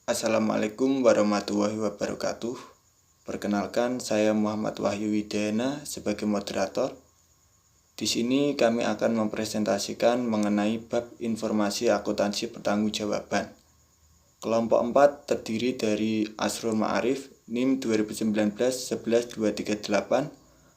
Assalamualaikum warahmatullahi wabarakatuh. Perkenalkan, saya Muhammad Wahyu Widayana sebagai moderator. Di sini kami akan mempresentasikan mengenai bab informasi akuntansi pertanggungjawaban. Kelompok 4 terdiri dari Asrul Ma'arif, NIM 2019-11238,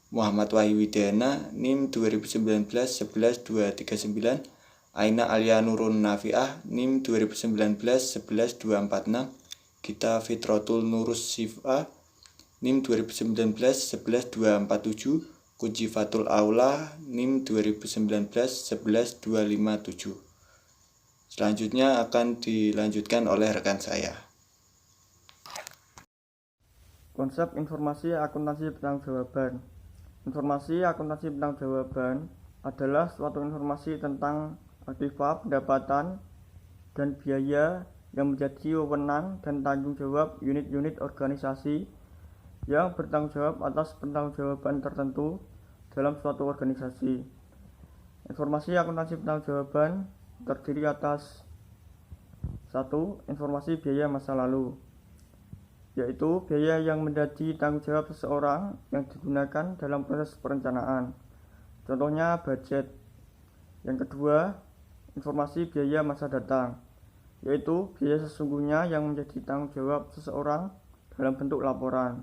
Muhammad Wahyu Widayana, NIM 2019-11239, Aina Alia Nurun Nafiah, NIM 2019-11246, Gita Fitrotul Nurus Sifa, NIM 2019-11247, Kunci Fatul Aula, NIM 2019-11257. Selanjutnya akan dilanjutkan oleh rekan saya. Konsep informasi akuntansi pertanggungjawaban. Informasi akuntansi pertanggungjawaban adalah suatu informasi tentang aktiva, pendapatan, dan biaya yang menjadi wewenang dan tanggung jawab unit-unit organisasi yang bertanggung jawab atas pertanggungjawaban tertentu dalam suatu organisasi. Informasi akuntansi pertanggungjawaban terdiri atas 1. Informasi biaya masa lalu, yaitu biaya yang menjadi tanggung jawab seseorang yang digunakan dalam proses perencanaan. Contohnya budget. Yang kedua, informasi biaya masa datang, yaitu biaya sesungguhnya yang menjadi tanggung jawab seseorang dalam bentuk laporan.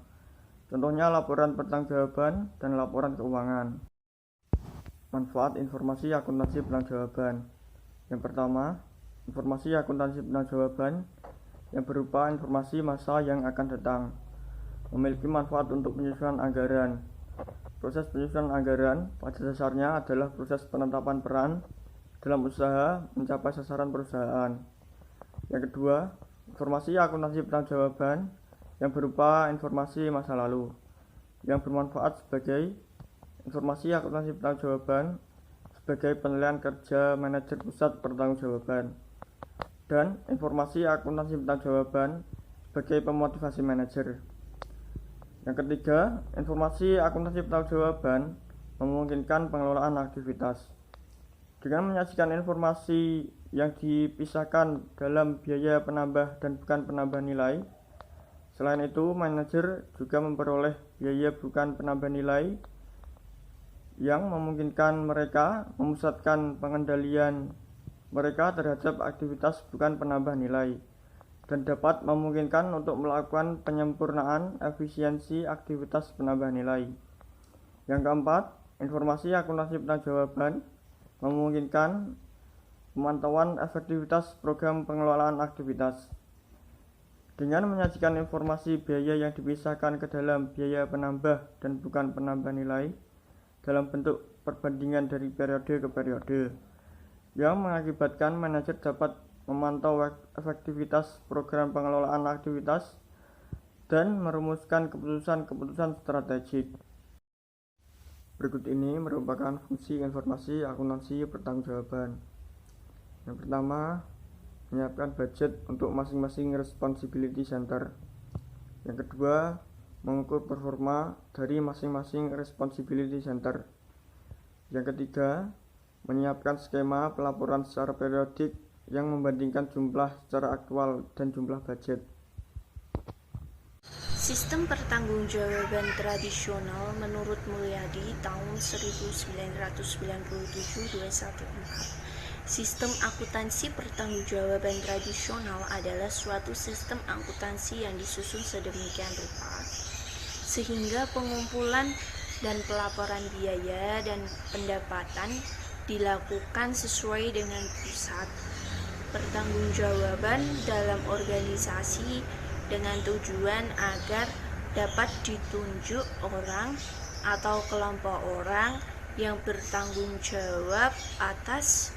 Contohnya laporan pertanggungjawaban dan laporan keuangan. Manfaat informasi akuntansi pertanggungjawaban. Yang pertama, informasi akuntansi pertanggungjawaban yang berupa informasi masa yang akan datang, memiliki manfaat untuk penyusunan anggaran. Proses penyusunan anggaran pada dasarnya adalah proses penetapan peran dalam usaha mencapai sasaran perusahaan. Yang kedua, informasi akuntansi pertanggungjawaban yang berupa informasi masa lalu, yang bermanfaat sebagai informasi akuntansi pertanggungjawaban sebagai penilaian kerja manajer pusat pertanggungjawaban, dan informasi akuntansi pertanggungjawaban sebagai pemotivasi manajer. Yang ketiga, informasi akuntansi pertanggungjawaban memungkinkan pengelolaan aktivitas. Dengan menyajikan informasi yang dipisahkan dalam biaya penambah dan bukan penambah nilai, selain itu manajer juga memperoleh biaya bukan penambah nilai yang memungkinkan mereka memusatkan pengendalian mereka terhadap aktivitas bukan penambah nilai dan dapat memungkinkan untuk melakukan penyempurnaan efisiensi aktivitas penambah nilai. Yang keempat, informasi akuntansi pertanggungjawaban memungkinkan pemantauan efektivitas program pengelolaan aktivitas. Dengan menyajikan informasi biaya yang dipisahkan ke dalam biaya penambah dan bukan penambah nilai dalam bentuk perbandingan dari periode ke periode, yang mengakibatkan manajer dapat memantau efektivitas program pengelolaan aktivitas dan merumuskan keputusan-keputusan strategik. Berikut ini merupakan fungsi informasi akuntansi pertanggungjawaban. Yang pertama, menyiapkan budget untuk masing-masing responsibility center. Yang kedua, mengukur performa dari masing-masing responsibility center. Yang ketiga, menyiapkan skema pelaporan secara periodik yang membandingkan jumlah secara aktual dan jumlah budget. Sistem pertanggungjawaban tradisional menurut Mulyadi tahun 1997-214. Sistem akuntansi pertanggungjawaban tradisional adalah suatu sistem akuntansi yang disusun sedemikian rupa sehingga pengumpulan dan pelaporan biaya dan pendapatan dilakukan sesuai dengan pusat pertanggungjawaban dalam organisasi dengan tujuan agar dapat ditunjuk orang atau kelompok orang yang bertanggung jawab atas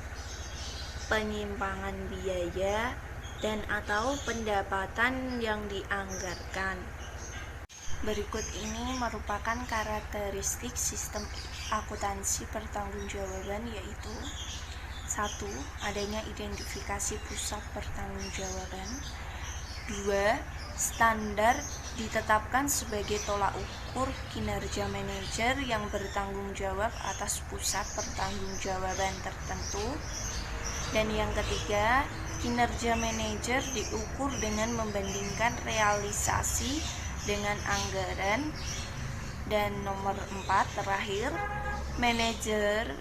penyimpangan biaya dan atau pendapatan yang dianggarkan. Berikut ini merupakan karakteristik sistem akuntansi pertanggungjawaban, yaitu 1. Adanya identifikasi pusat pertanggungjawaban. 2. Standar ditetapkan sebagai tolak ukur kinerja manajer yang bertanggung jawab atas pusat pertanggungjawaban tertentu. Dan yang ketiga, Kinerja manajer diukur dengan membandingkan realisasi dengan anggaran. Dan nomor 4 terakhir, manajer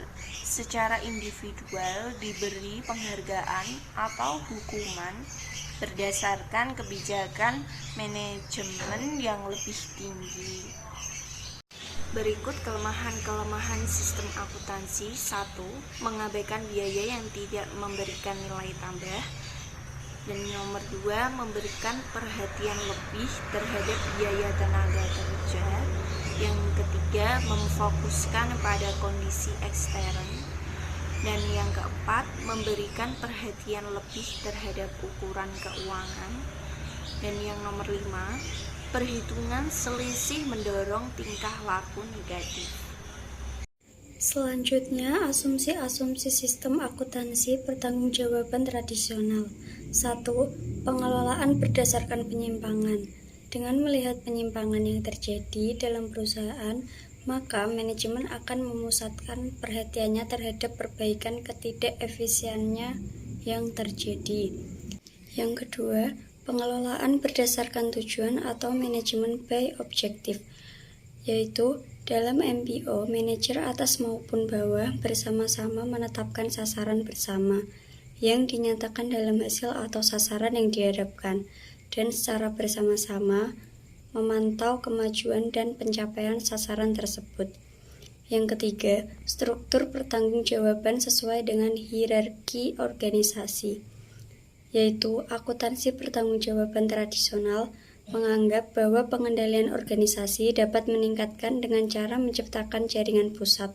secara individual diberi penghargaan atau hukuman berdasarkan kebijakan manajemen yang lebih tinggi. Berikut kelemahan-kelemahan sistem akuntansi. 1. Mengabaikan biaya yang tidak memberikan nilai tambah. Dan nomor 2, memberikan perhatian lebih terhadap biaya tenaga kerja. Yang ketiga, memfokuskan pada kondisi ekstern. Dan yang keempat, memberikan perhatian lebih terhadap ukuran keuangan. Dan yang nomor 5, perhitungan selisih mendorong tingkah laku negatif. Selanjutnya, asumsi-asumsi sistem akuntansi pertanggungjawaban tradisional. 1. Pengelolaan berdasarkan penyimpangan. Dengan melihat penyimpangan yang terjadi dalam perusahaan, maka manajemen akan memusatkan perhatiannya terhadap perbaikan ketidakefisiennya yang terjadi. Yang kedua, pengelolaan berdasarkan tujuan atau manajemen by objektif, yaitu dalam MBO, manajer atas maupun bawah bersama-sama menetapkan sasaran bersama yang dinyatakan dalam hasil atau sasaran yang dihadapkan, dan secara bersama-sama memantau kemajuan dan pencapaian sasaran tersebut. Yang ketiga, struktur pertanggungjawaban sesuai dengan hierarki organisasi, yaitu akuntansi pertanggungjawaban tradisional menganggap bahwa pengendalian organisasi dapat meningkatkan dengan cara menciptakan jaringan pusat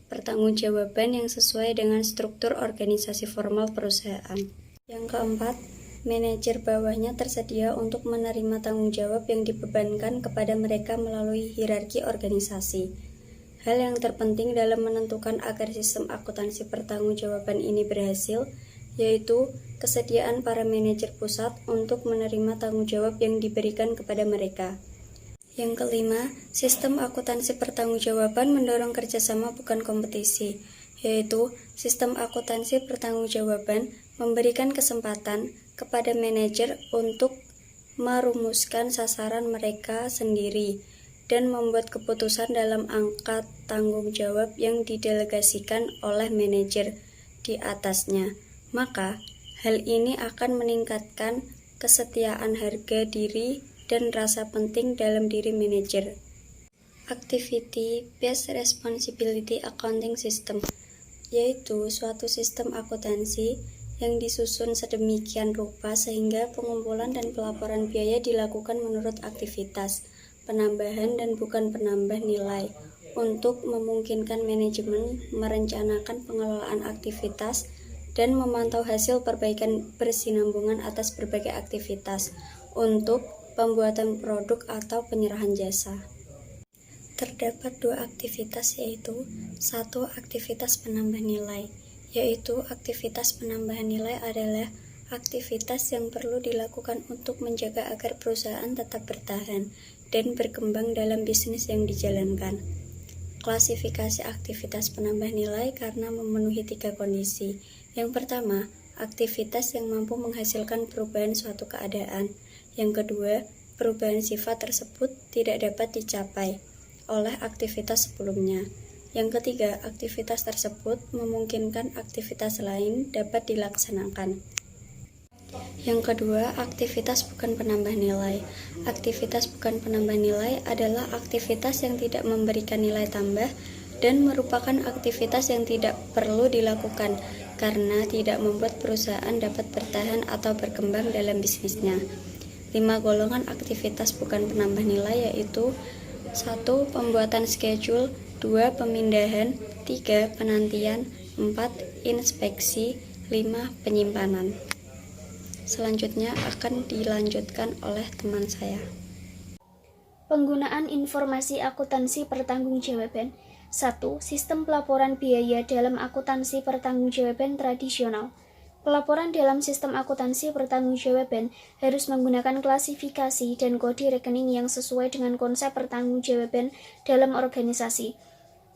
pertanggungjawaban yang sesuai dengan struktur organisasi formal perusahaan. Yang keempat, manajer bawahnya tersedia untuk menerima tanggung jawab yang dibebankan kepada mereka melalui hierarki organisasi. Hal yang terpenting dalam menentukan agar sistem akuntansi pertanggungjawaban ini berhasil, yaitu kesediaan para manajer pusat untuk menerima tanggung jawab yang diberikan kepada mereka. Yang kelima, sistem akuntansi pertanggungjawaban mendorong kerjasama bukan kompetisi, yaitu sistem akuntansi pertanggungjawaban memberikan kesempatan kepada manajer untuk merumuskan sasaran mereka sendiri dan membuat keputusan dalam angka tanggung jawab yang didelegasikan oleh manajer di atasnya. Maka, hal ini akan meningkatkan kesetiaan harga diri dan rasa penting dalam diri manajer. Activity-Based Responsibility Accounting System, yaitu suatu sistem akuntansi yang disusun sedemikian rupa sehingga pengumpulan dan pelaporan biaya dilakukan menurut aktivitas, penambahan dan bukan penambah nilai, untuk memungkinkan manajemen merencanakan pengelolaan aktivitas dan memantau hasil perbaikan bersinambungan atas berbagai aktivitas untuk pembuatan produk atau penyerahan jasa. Terdapat dua aktivitas, yaitu 1. Aktivitas penambah nilai, yaitu aktivitas penambahan nilai adalah aktivitas yang perlu dilakukan untuk menjaga agar perusahaan tetap bertahan dan berkembang dalam bisnis yang dijalankan. Klasifikasi aktivitas penambah nilai karena memenuhi 3 kondisi. Yang pertama, aktivitas yang mampu menghasilkan perubahan suatu keadaan. Yang kedua, perubahan sifat tersebut tidak dapat dicapai oleh aktivitas sebelumnya. Yang ketiga, aktivitas tersebut memungkinkan aktivitas lain dapat dilaksanakan. Yang kedua, aktivitas bukan penambah nilai. Aktivitas bukan penambah nilai adalah aktivitas yang tidak memberikan nilai tambah dan merupakan aktivitas yang tidak perlu dilakukan karena tidak membuat perusahaan dapat bertahan atau berkembang dalam bisnisnya. 5 golongan aktivitas bukan penambah nilai yaitu 1. Pembuatan schedule, 2. Pemindahan, 3. Penantian, 4. Inspeksi, 5. Penyimpanan. Selanjutnya akan dilanjutkan oleh teman saya. Penggunaan informasi akuntansi pertanggungjawaban. 1. Sistem pelaporan biaya dalam akuntansi pertanggungjawaban tradisional. Pelaporan dalam sistem akuntansi pertanggungjawaban harus menggunakan klasifikasi dan kode rekening yang sesuai dengan konsep pertanggungjawaban dalam organisasi.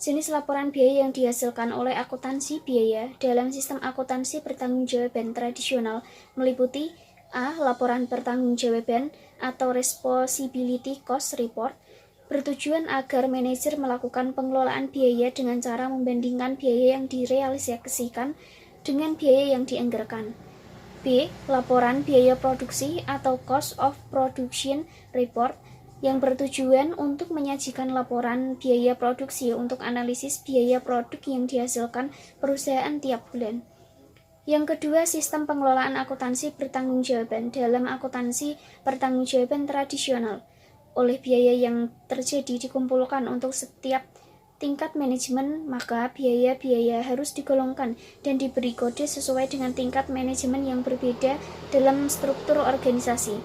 Jenis laporan biaya yang dihasilkan oleh akuntansi biaya dalam sistem akuntansi pertanggungjawaban tradisional meliputi A. Laporan pertanggungjawaban atau Responsibility Cost Report, bertujuan agar manajer melakukan pengelolaan biaya dengan cara membandingkan biaya yang direalisasikan dengan biaya yang dianggarkan. B. Laporan biaya produksi atau Cost of Production Report, yang bertujuan untuk menyajikan laporan biaya produksi untuk analisis biaya produk yang dihasilkan perusahaan tiap bulan. Yang kedua, sistem pengelolaan akuntansi pertanggungjawaban dalam akuntansi pertanggungjawaban tradisional. Oleh biaya yang terjadi dikumpulkan untuk setiap tingkat manajemen, maka biaya-biaya harus digolongkan dan diberi kode sesuai dengan tingkat manajemen yang berbeda dalam struktur organisasi.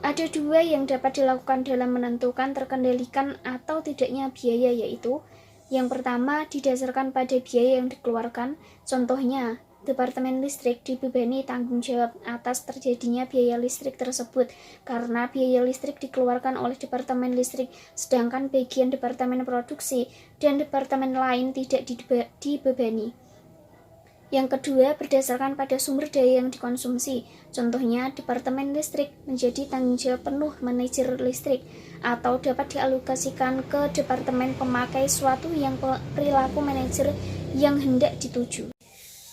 Ada dua yang dapat dilakukan dalam menentukan terkendalikan atau tidaknya biaya, yaitu yang pertama didasarkan pada biaya yang dikeluarkan. Contohnya, Departemen Listrik dibebani tanggung jawab atas terjadinya biaya listrik tersebut karena biaya listrik dikeluarkan oleh Departemen Listrik, sedangkan bagian Departemen Produksi dan departemen lain tidak dibebani. Yang kedua, berdasarkan pada sumber daya yang dikonsumsi. Contohnya, Departemen Listrik menjadi tanggung jawab penuh manajer listrik atau dapat dialokasikan ke departemen pemakai suatu yang perilaku manajer yang hendak dituju.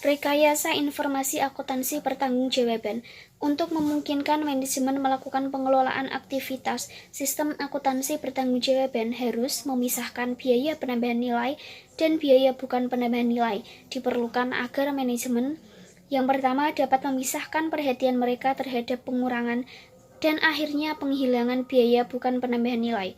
Rekayasa informasi akuntansi pertanggungjawaban. Untuk memungkinkan manajemen melakukan pengelolaan aktivitas, sistem akuntansi pertanggungjawaban harus memisahkan biaya penambahan nilai dan biaya bukan penambahan nilai. Diperlukan agar manajemen yang pertama dapat memisahkan perhatian mereka terhadap pengurangan dan akhirnya penghilangan biaya bukan penambahan nilai.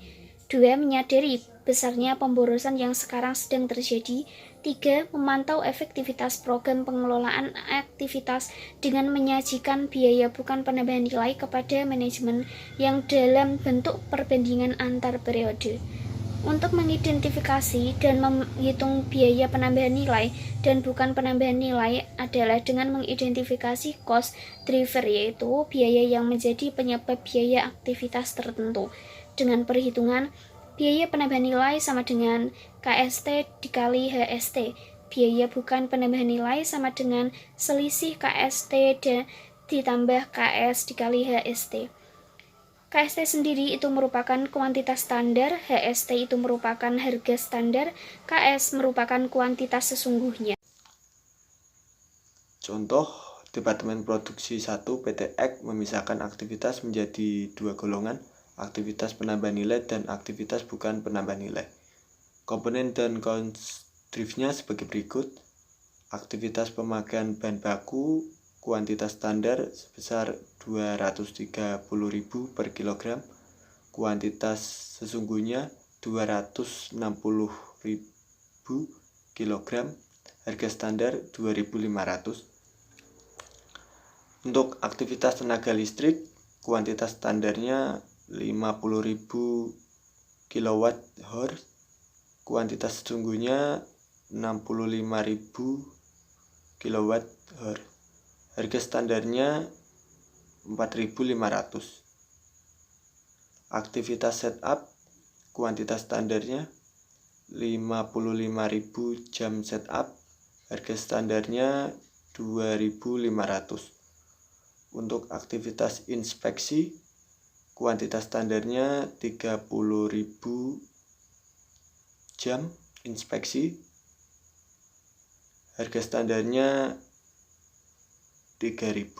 2. Menyadari besarnya pemborosan yang sekarang sedang terjadi. 3. Memantau efektivitas program pengelolaan aktivitas dengan menyajikan biaya bukan penambahan nilai kepada manajemen yang dalam bentuk perbandingan antar periode. Untuk mengidentifikasi dan menghitung biaya penambahan nilai dan bukan penambahan nilai adalah dengan mengidentifikasi cost driver, yaitu biaya yang menjadi penyebab biaya aktivitas tertentu, dengan perhitungan biaya penambahan nilai sama dengan KST dikali HST. Biaya bukan penambahan nilai sama dengan selisih KST dan ditambah KS dikali HST. KST sendiri itu merupakan kuantitas standar, HST itu merupakan harga standar, KS merupakan kuantitas sesungguhnya. Contoh, Departemen Produksi 1 PT X memisahkan aktivitas menjadi dua golongan, aktivitas penambah nilai dan aktivitas bukan penambah nilai. Komponen dan cost drive-nya sebagai berikut. Aktivitas pemakaian bahan baku kuantitas standar sebesar 230.000 per kilogram, kuantitas sesungguhnya 260.000 kilogram, harga standar 2.500. Untuk aktivitas tenaga listrik, kuantitas standarnya 50.000 kWh, kuantitas sesungguhnya 65.000 kWh, harga standarnya 4.500. Aktivitas setup, kuantitas standarnya 55.000 jam setup, harga standarnya 2.500. Untuk aktivitas inspeksi, kuantitas standarnya 30.000 jam inspeksi, harga standarnya 3.000.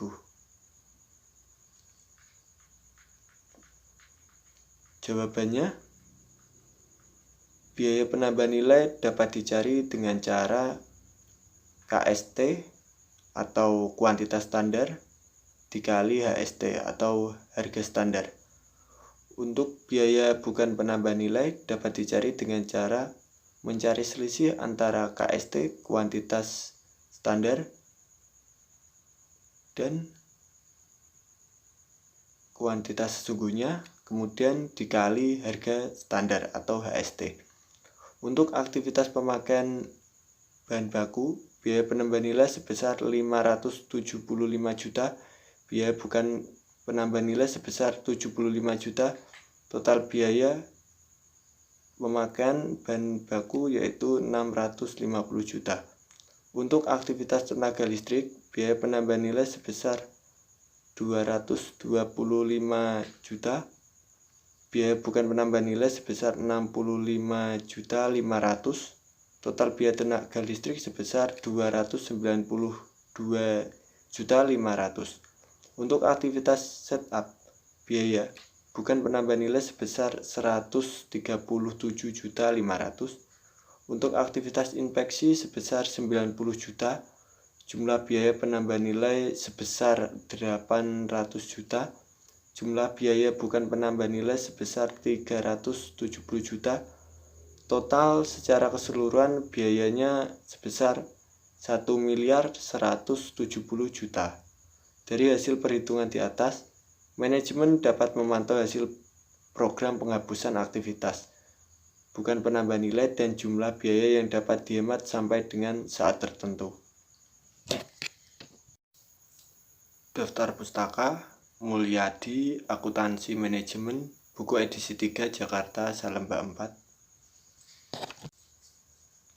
Jawabannya, biaya penambahan nilai dapat dicari dengan cara KST atau kuantitas standar dikali HST atau harga standar. Untuk biaya bukan penambah nilai dapat dicari dengan cara mencari selisih antara KST kuantitas standar dan kuantitas sesungguhnya, kemudian dikali harga standar atau HST. Untuk aktivitas pemakaian bahan baku, biaya penambah nilai sebesar 575 juta, biaya bukan penambah nilai sebesar 75 juta, total biaya memakan bahan baku yaitu 650 juta. Untuk aktivitas tenaga listrik, biaya penambahan nilai sebesar 225 juta. Biaya bukan penambahan nilai sebesar 65.500. Total biaya tenaga listrik sebesar 292.500. Untuk aktivitas setup, biaya bukan penambahan nilai sebesar 137.500. Untuk aktivitas inspeksi sebesar 90 juta, jumlah biaya penambahan nilai sebesar 800 juta, jumlah biaya bukan penambahan nilai sebesar 370 juta, total secara keseluruhan biayanya sebesar 1.170 juta. Dari hasil perhitungan di atas, manajemen dapat memantau hasil program penghapusan aktivitas bukan penambahan nilai dan jumlah biaya yang dapat dihemat sampai dengan saat tertentu. Daftar pustaka Mulyadi Akuntansi Manajemen, buku edisi 3 Jakarta, Salemba 4.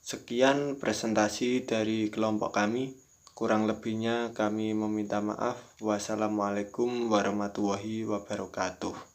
Sekian presentasi dari kelompok kami. Kurang lebihnya kami meminta maaf. Wassalamualaikum warahmatullahi wabarakatuh.